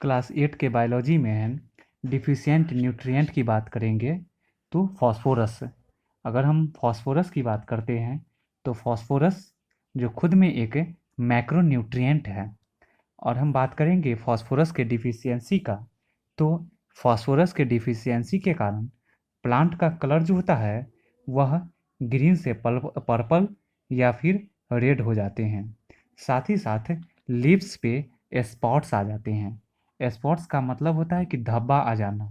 Class 8 के biology में हम डिफिशिएंट न्यूट्रिएंट की बात करेंगे तो फॉस्फोरस। अगर हम फॉस्फोरस की बात करते हैं तो फॉस्फोरस जो खुद में एक मैक्रोन्यूट्रिएंट है। और हम बात करेंगे फॉस्फोरस के डिफिशियंसी का, तो फॉस्फोरस के डिफिशियंसी के कारण प्लांट का कलर जो होता है वह ग्रीन से पर्पल या फिर रेड हो जाते हैं। साथ ही साथ लीव्स पे स्पॉट्स आ जाते हैं। स्पॉट्स का मतलब होता है कि धब्बा आ जाना।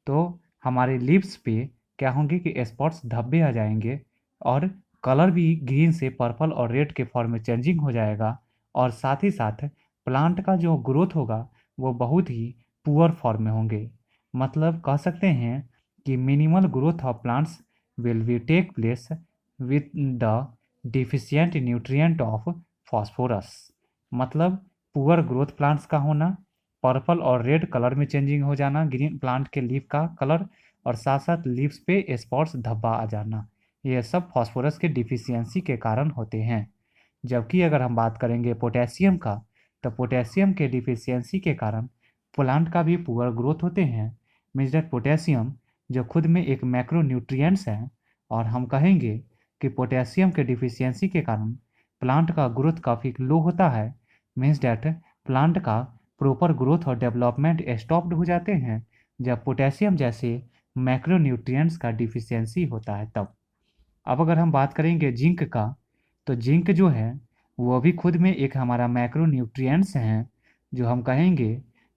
तो हमारे लीव्स पे क्या होंगे कि स्पॉट्स धब्बे आ जाएंगे और कलर भी ग्रीन से पर्पल और रेड के फॉर्म में चेंजिंग हो जाएगा। और साथ ही साथ प्लांट का जो ग्रोथ होगा वो बहुत ही पुअर फॉर्म में होंगे। मतलब कह सकते हैं कि minimal growth of plants will be take place with the deficient nutrient of phosphorus. मतलब पुअर ग्रोथ प्लांट्स का होना, पर्पल और रेड कलर में चेंजिंग हो जाना ग्रीन प्लांट के लीफ का कलर, और साथ साथ लीव्स पे स्पॉट्स धब्बा आ जाना, ये सब फॉस्फोरस के डिफिशियंसी के कारण होते हैं। जबकि अगर हम बात करेंगे पोटेशियम का, तो पोटेशियम के डिफिशियंसी के कारण प्लांट का भी पुअर ग्रोथ होते हैं। मीन्स दैट पोटेशियम जो खुद में एक मैक्रोन्यूट्रिएंट्स है, और हम कहेंगे कि पोटेशियम के डिफिशियंसी के कारण प्लांट का ग्रोथ काफ़ी लो होता है। मीन्स डैट प्लांट का प्रॉपर ग्रोथ और डेवलपमेंट स्टॉप्ड हो जाते हैं जब पोटेशियम जैसे मैक्रोन्यूट्रिएंट्स का डिफिशियंसी होता है तब। अब अगर हम बात करेंगे जिंक का, तो जिंक जो है वो भी खुद में एक हमारा मैक्रोन्यूट्रिएंट्स हैं, जो हम कहेंगे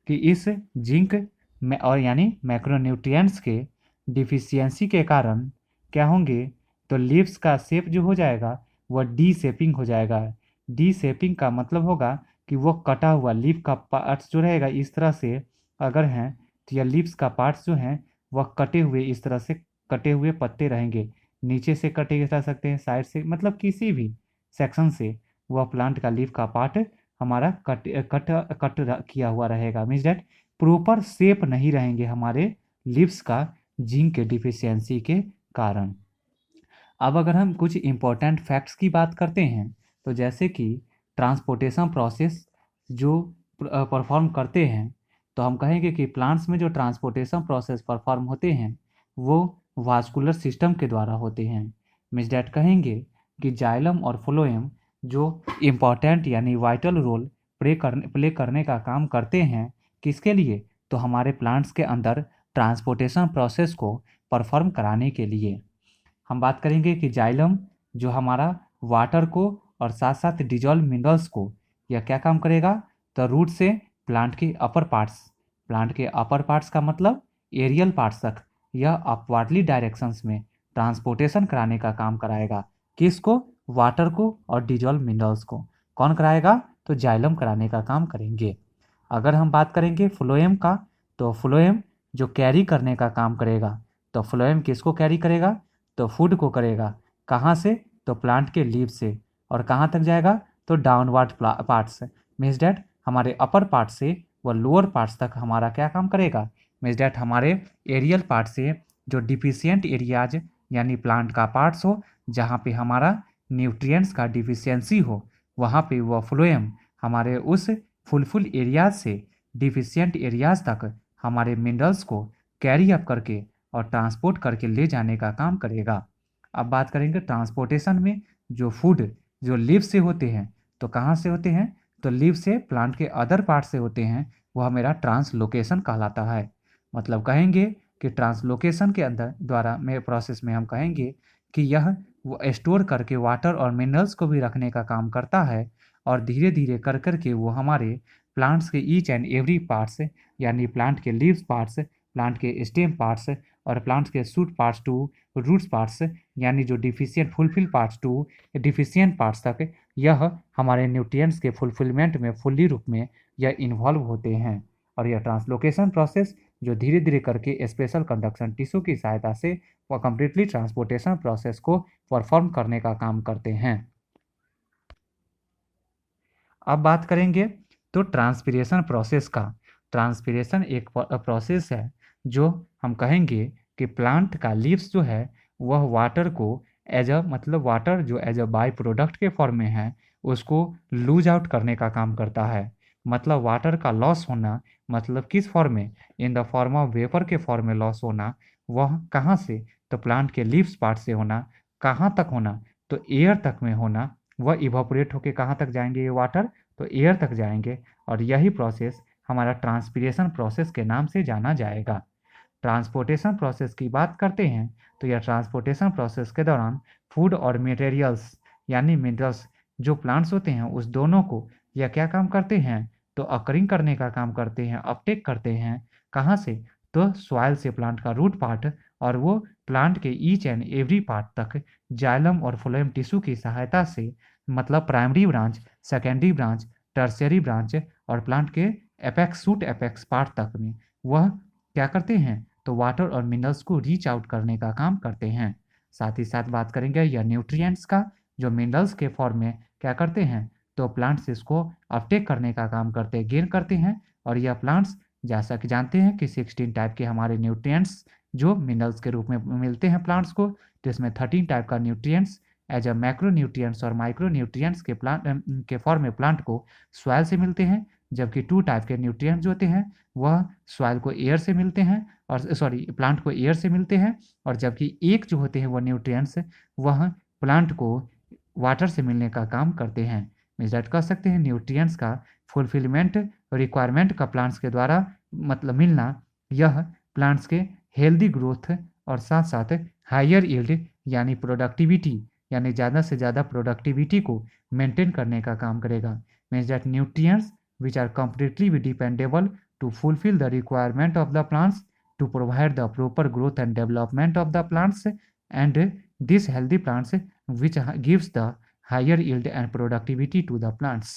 कि इस जिंक में और यानी मैक्रोन्यूट्रिएंट्स के डिफिशियंसी के कारण क्या होंगे, तो लीव्स का शेप जो हो जाएगा वह डी शेपिंग हो जाएगा। डी शेपिंग का मतलब होगा कि वो कटा हुआ लीफ का पार्ट्स जो रहेगा इस तरह से अगर हैं, तो यह लीव्स का पार्ट्स जो हैं वह कटे हुए इस तरह से कटे हुए पत्ते रहेंगे। नीचे से कटे रह सकते हैं, साइड से, मतलब किसी भी सेक्शन से वह प्लांट का लीफ का पार्ट हमारा कट कट कट किया हुआ रहेगा। मीन्स डैट प्रॉपर शेप नहीं रहेंगे हमारे लीव्स का जिंक के डिफिशियंसी के कारण। अब अगर हम कुछ इम्पोर्टेंट फैक्ट्स की बात करते हैं, तो जैसे कि ट्रांसपोर्टेशन प्रोसेस जो परफॉर्म करते हैं, तो हम कहेंगे कि प्लांट्स में जो ट्रांसपोर्टेशन प्रोसेस परफॉर्म होते हैं वो वास्कुलर सिस्टम के द्वारा होते हैं। मीन्स डैट कहेंगे कि जाइलम और फ्लोएम जो इम्पॉर्टेंट यानी वाइटल रोल प्ले करने का काम करते हैं, किसके लिए, तो हमारे प्लांट्स के अंदर ट्रांसपोर्टेशन प्रोसेस को परफॉर्म कराने के लिए। हम बात करेंगे कि जाइलम जो हमारा वाटर को और साथ साथ डिजॉल्व मिनरल्स को यह क्या काम करेगा, तो रूट से प्लांट के अपर पार्ट्स का मतलब एरियल पार्ट्स तक यह अपवार्डली डायरेक्शंस में ट्रांसपोर्टेशन कराने का काम कराएगा। किसको, वाटर को और डिजॉल्व मिनरल्स को। कौन कराएगा, तो जाइलम कराने का काम करेंगे। अगर हम बात करेंगे फ्लोएम का, तो फ्लोएम जो कैरी करने का काम करेगा, तो फ्लोएम किसको कैरी करेगा, तो फूड को करेगा। कहाँ से, तो प्लांट के लीव से। और कहाँ तक जाएगा, तो डाउनवर्ड पार्ट्स। मीन्स डैट हमारे अपर पार्ट से व लोअर पार्ट्स तक हमारा क्या काम करेगा, मीन्स डैट हमारे एरियल पार्ट से जो डिफिशियंट एरियाज यानी प्लांट का पार्ट्स हो, जहाँ पे हमारा न्यूट्रिएंट्स का डिफिशियंसी हो, वहाँ पे वह फ्लोएम हमारे उस फुलफुल एरियाज से डिफिशियंट एरियाज तक हमारे मिनरल्स को कैरी अप करके और ट्रांसपोर्ट करके ले जाने का काम करेगा। अब बात करेंगे ट्रांसपोर्टेशन में जो फूड जो लीव से होते हैं, तो कहाँ से होते हैं, तो लीव से प्लांट के अदर पार्ट से होते हैं, वह मेरा ट्रांसलोकेशन कहलाता है। मतलब कहेंगे कि ट्रांसलोकेशन के अंदर द्वारा में प्रोसेस में हम कहेंगे कि यह वो स्टोर करके वाटर और मिनरल्स को भी रखने का काम करता है, और धीरे धीरे कर करके वो हमारे प्लांट्स के ईच एंड एवरी पार्ट्स यानी प्लांट के लीव्स पार्ट्स, प्लांट के स्टेम पार्ट्स और प्लांट्स के shoot parts to roots parts यानी जो deficient fulfil parts to deficient parts तक यह हमारे न्यूट्रिएंट्स के फुलफिलमेंट में फुल्ली रूप में यह इन्वॉल्व होते हैं। और यह ट्रांसलोकेशन प्रोसेस जो धीरे धीरे करके स्पेशल कंडक्शन टिश्यू की सहायता से वह कम्प्लीटली ट्रांसपोर्टेशन प्रोसेस को परफॉर्म करने का काम करते हैं। अब बात करेंगे तो ट्रांसपिरेशन प्रोसेस का। ट्रांसपिरेशन एक प्रोसेस है जो हम कहेंगे कि प्लांट का लीव्स जो है वह वाटर को एज अ मतलब वाटर जो एज अ बाई प्रोडक्ट के फॉर्म में है उसको लूज आउट करने का काम करता है। मतलब वाटर का लॉस होना, मतलब किस फॉर्म में, in the form of vapour के फॉर्म में लॉस होना, वह कहाँ से, तो प्लांट के लीव्स पार्ट से होना। कहाँ तक होना, तो एयर तक में होना। वह इवापोरेट होके कहाँ तक जाएंगे ये वाटर, तो एयर तक जाएंगे। और यही प्रोसेस हमारा ट्रांसपिरेशन प्रोसेस के नाम से जाना जाएगा। ट्रांसपोर्टेशन प्रोसेस की बात करते हैं तो यह ट्रांसपोर्टेशन प्रोसेस के दौरान फूड और मटेरियल्स यानी मिनरल्स जो प्लांट्स होते हैं उस दोनों को यह क्या काम करते हैं, तो अकरिंग करने का काम करते हैं, अपटेक करते हैं। कहाँ से, तो सॉइल से प्लांट का रूट पार्ट, और वो प्लांट के ईच एंड एवरी पार्ट तक जाइलम और फ्लोएम टिश्यू की सहायता से, मतलब primary branch, secondary branch, tertiary branch और प्लांट के एपेक्स सूट एपेक्स पार्ट तक में वह क्या करते हैं, तो वाटर और मिनरल्स को रीच आउट करने का काम करते हैं। साथ ही साथ बात करेंगे यह न्यूट्रिएंट्स का, जो मिनरल्स के फॉर्म में क्या करते हैं, तो प्लांट्स इसको अपटेक करने का काम करते हैं, गेन करते हैं। और यह प्लांट्स जैसा कि जानते हैं कि 16 टाइप के हमारे न्यूट्रिएंट्स जो मिनरल्स के रूप में मिलते हैं प्लांट्स को, तो इसमें 13 टाइप का nutrients as a macro nutrients और माइक्रो न्यूट्रिएंट्स के प्लांट के फॉर्म में प्लांट को सॉइल से मिलते हैं। जबकि 2 टाइप के न्यूट्रिएंट्स जो होते हैं वह सॉइल को एयर से मिलते हैं, और सॉरी प्लांट को एयर से मिलते हैं। और जबकि एक जो होते हैं वह न्यूट्रिएंट्स वह प्लांट को वाटर से मिलने का काम करते हैं। मीन्स कह सकते हैं न्यूट्रिएंट्स का फुलफिलमेंट रिक्वायरमेंट का प्लांट्स के द्वारा मतलब मिलना, यह प्लांट्स के हेल्दी ग्रोथ और साथ साथ हायर यील्ड यानी प्रोडक्टिविटी यानी ज़्यादा से ज़्यादा प्रोडक्टिविटी को मेंटेन करने का काम करेगा। Means that nutrients which are completely dependable to fulfill the requirement of the plants to provide the proper growth and development of the plants, and these healthy plants which gives the higher yield and productivity to the plants.